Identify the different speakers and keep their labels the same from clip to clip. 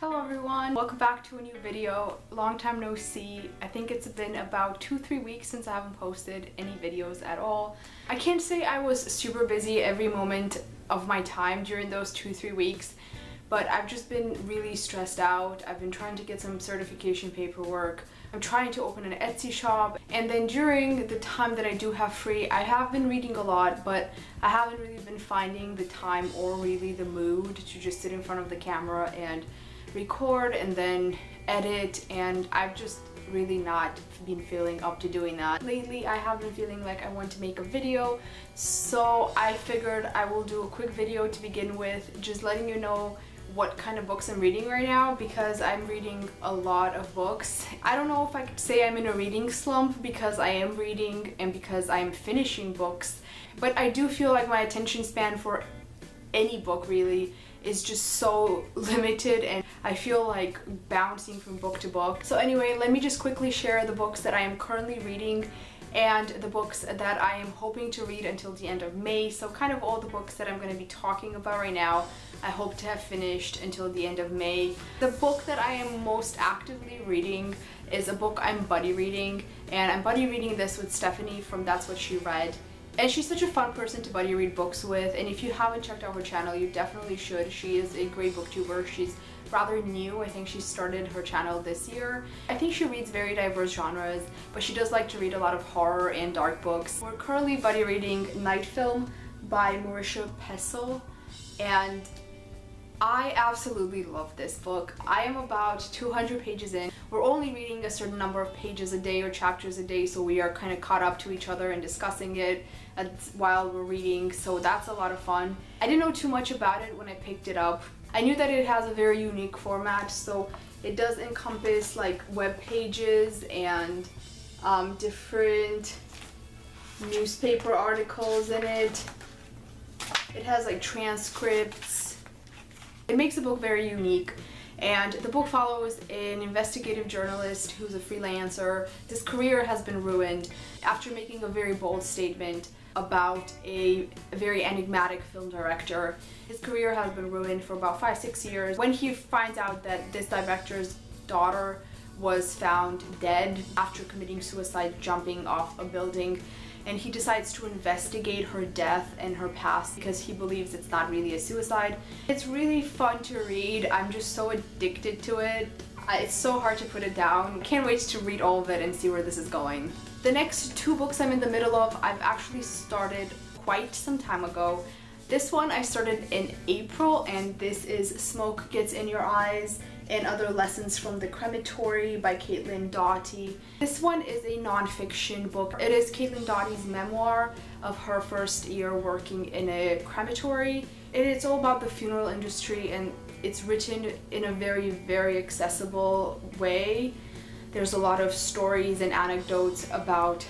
Speaker 1: Hello everyone, welcome back to a new video. Long time no see. I think it's been about 2-3 weeks since I haven't posted any videos at all. I can't say I was super busy every moment of my time during those 2-3 weeks, but I've just been really stressed out. I've been trying to get some certification paperwork. I'm trying to open an Etsy shop, and then during the time that I do have free, I have been reading a lot, but I haven't really been finding the time or really the mood to just sit in front of the camera and record and then edit, and I've just really not been feeling up to doing that. Lately I have been feeling like I want to make a video, so I figured I will do a quick video to begin with, just letting you know what kind of books I'm reading right now, because I'm reading a lot of books. I don't know if I could say I'm in a reading slump because I am reading and because I'm finishing books, but I do feel like my attention span for any book really is just so limited, and I feel like bouncing from book to book. So anyway, let me just quickly share the books that I am currently reading and the books that I am hoping to read until the end of May. So kind of all the books that I'm going to be talking about right now, I hope to have finished until the end of May. The book that I am most actively reading is a book I'm buddy reading, and I'm buddy reading this with Stephanie from That's What She Read. And she's such a fun person to buddy read books with, and if you haven't checked out her channel, you definitely should. She is a great booktuber. She's rather new. I think she started her channel this year. I think she reads very diverse genres, but she does like to read a lot of horror and dark books. We're currently buddy reading Night Film by Marisha Pessl, and I absolutely love this book. I am about 200 pages in. We're only reading a certain number of pages a day or chapters a day, so we are kind of caught up to each other and discussing it while we're reading, so that's a lot of fun. I didn't know too much about it when I picked it up. I knew that it has a very unique format, so it does encompass like web pages and different newspaper articles in it. It has like transcripts. It makes the book very unique, and the book follows an investigative journalist who's a freelancer. His career has been ruined after making a very bold statement about a very enigmatic film director. His career has been ruined for about 5-6 years when he finds out that this director's daughter was found dead after committing suicide jumping off a building, and he decides to investigate her death and her past because he believes it's not really a suicide. It's really fun to read. I'm just so addicted to it. It's so hard to put it down. Can't wait to read all of it and see where this is going. The next two books I'm in the middle of, I've actually started quite some time ago. This one I started in April, and this is Smoke Gets in Your Eyes and Other Lessons from the Crematory by Caitlin Doughty. This one is a non-fiction book. It is Caitlin Doughty's memoir of her first year working in a crematory. It's all about the funeral industry, and it's written in a very, very accessible way. There's a lot of stories and anecdotes about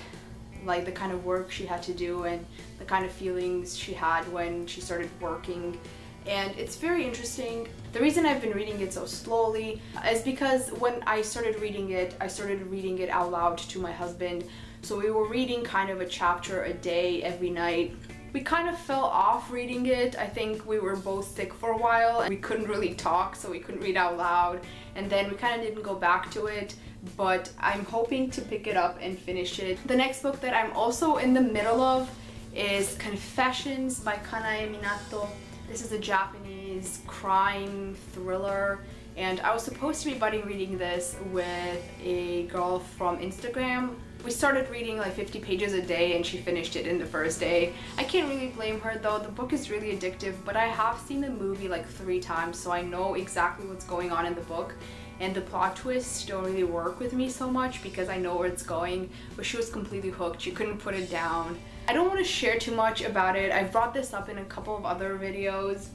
Speaker 1: like the kind of work she had to do and the kind of feelings she had when she started working, and it's very interesting. The reason I've been reading it so slowly is because when I started reading it out loud to my husband, so we were reading kind of a chapter a day every night. We kind of fell off reading it. I think we were both sick for a while and we couldn't really talk, so we couldn't read out loud, and then we kind of didn't go back to it, but I'm hoping to pick it up and finish it. The next book that I'm also in the middle of is Confessions by Kanae Minato. This is a Japanese crime thriller, and I was supposed to be buddy reading this with a girl from Instagram. We started reading like 50 pages a day and she finished it in the first day. I can't really blame her though. The book is really addictive, but I have seen the movie like 3 times, so I know exactly what's going on in the book. And the plot twists don't really work with me so much because I know where it's going, but she was completely hooked. She couldn't put it down. I don't want to share too much about it. I've brought this up in a couple of other videos,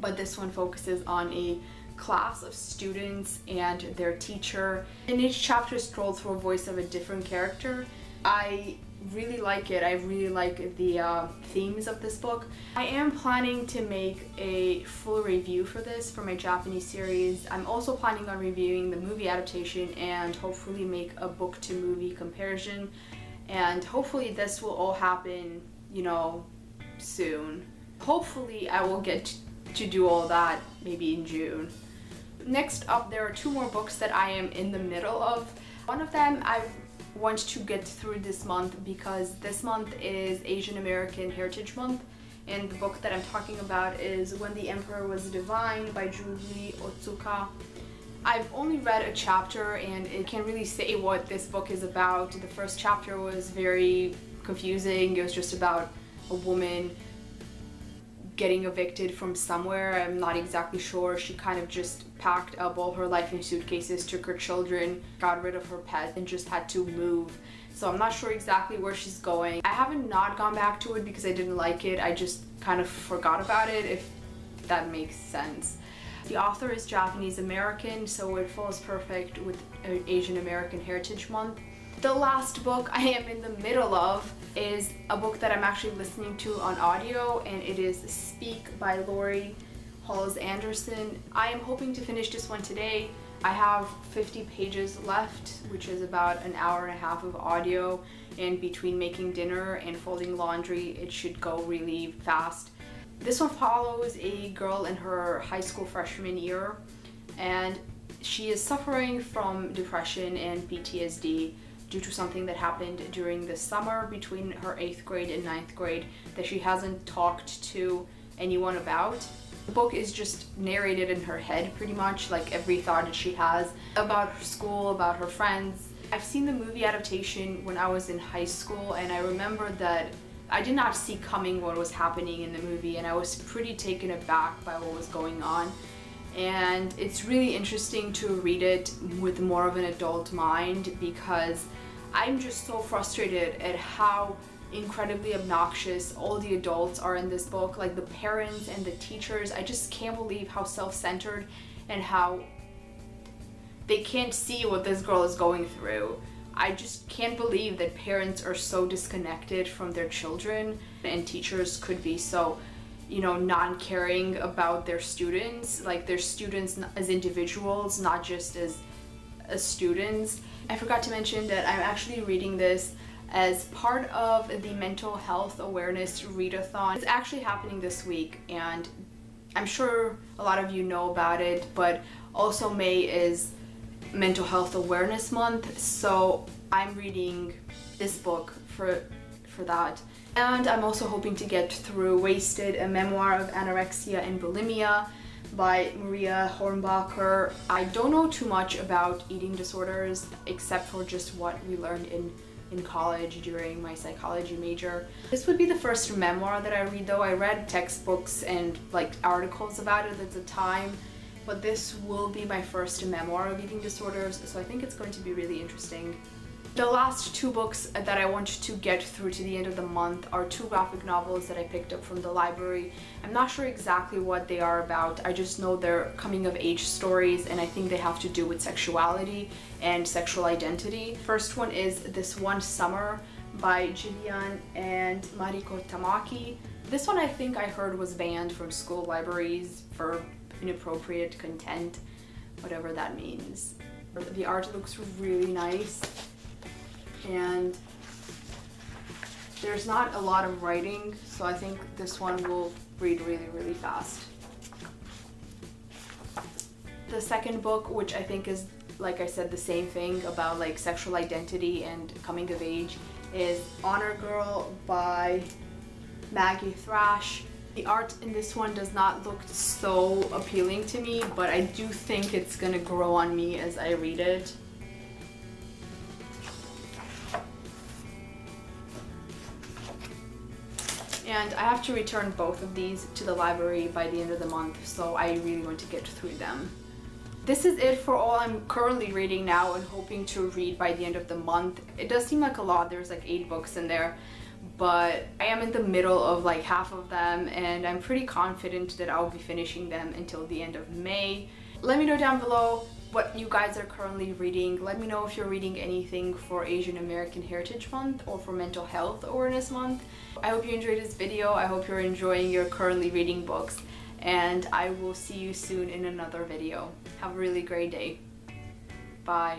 Speaker 1: but this one focuses on a class of students and their teacher, and each chapter is told through a voice of a different character. I really like it. I really like the themes of this book. I am planning to make a full review for this for my Japanese series. I'm also planning on reviewing the movie adaptation and hopefully make a book to movie comparison, and hopefully this will all happen, you know, soon. Hopefully I will get to do all that maybe in June. Next up, there are two more books that I am in the middle of. One of them I want to get through this month because this month is Asian American Heritage Month, and the book that I'm talking about is When the Emperor Was Divine by Julie Otsuka. I've only read a chapter and it can't really say what this book is about. The first chapter was very confusing. It was just about a woman getting evicted from somewhere. I'm not exactly sure. She kind of just packed up all her life in suitcases, took her children, got rid of her pet, and just had to move. So I'm not sure exactly where she's going. I haven't not gone back to it because I didn't like it. I just kind of forgot about it, if that makes sense. The author is Japanese American, so it falls perfect with Asian American Heritage Month. The last book I am in the middle of is a book that I'm actually listening to on audio, and it is Speak by Laurie Halse Anderson. I am hoping to finish this one today. I have 50 pages left, which is about an hour and a half of audio, and between making dinner and folding laundry, it should go really fast. This one follows a girl in her high school freshman year, and she is suffering from depression and PTSD due to something that happened during the summer between her 8th grade and 9th grade that she hasn't talked to anyone about. The book is just narrated in her head pretty much, like every thought that she has about her school, about her friends. I've seen the movie adaptation when I was in high school, and I remember that I did not see coming what was happening in the movie, and I was pretty taken aback by what was going on. And it's really interesting to read it with more of an adult mind because I'm just so frustrated at how incredibly obnoxious all the adults are in this book, like the parents and the teachers. I just can't believe how self-centered and how they can't see what this girl is going through. I just can't believe that parents are so disconnected from their children, and teachers could be so, non-caring about their students, like their students as individuals, not just as students. I forgot to mention that I'm actually reading this as part of the Mental Health Awareness Readathon. It's actually happening this week, and I'm sure a lot of you know about it, but also May is Mental Health Awareness Month, so I'm reading this book for that. And I'm also hoping to get through Wasted, a memoir of anorexia and bulimia by Maria Hornbacher. I don't know too much about eating disorders except for just what we learned in college during my psychology major. This would be the first memoir that I read, though. I read textbooks and articles about it at the time, but this will be my first memoir of eating disorders, so I think it's going to be really interesting. The last two books that I want to get through to the end of the month are two graphic novels that I picked up from the library. I'm not sure exactly what they are about. I just know they're coming of age stories, and I think they have to do with sexuality and sexual identity. First one is This One Summer by Jillian and Mariko Tamaki. This one I think I heard was banned from school libraries for inappropriate content, whatever that means. The art looks really nice, and there's not a lot of writing, so I think this one will read really, really fast. The second book, which I think is, like I said, the same thing about sexual identity and coming of age, is Honor Girl by Maggie Thrash. The art in this one does not look so appealing to me, but I do think it's gonna grow on me as I read it. And I have to return both of these to the library by the end of the month, so I really want to get through them. This is it for all I'm currently reading now and hoping to read by the end of the month. It does seem like a lot, there's 8 books in there, but I am in the middle of half of them, and I'm pretty confident that I'll be finishing them until the end of May. Let me know down below what you guys are currently reading. Let me know if you're reading anything for Asian American Heritage Month or for Mental Health Awareness Month. I hope you enjoyed this video. I hope you're enjoying your currently reading books, and I will see you soon in another video. Have a really great day. Bye.